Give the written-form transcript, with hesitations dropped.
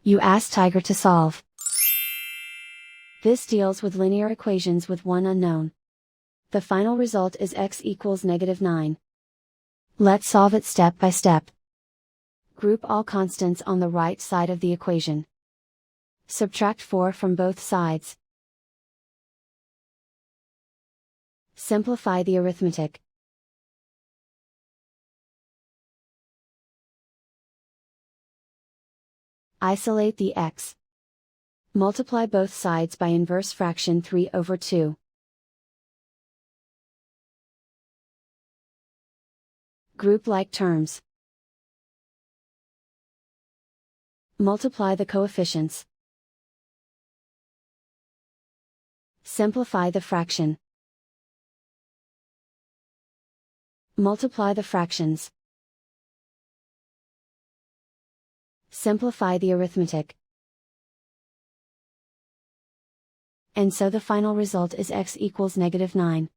You ask Tiger to solve. This deals with linear equations with one unknown. The final result is x equals -9. Let's solve it step by step. Group all constants on the right side of the equation. Subtract 4 from both sides. Simplify the arithmetic. Isolate the x. Multiply both sides by inverse fraction 3/2. Group like terms. Multiply the coefficients. Simplify the fraction. Multiply the fractions. Simplify the arithmetic. And so the final result is x equals -9.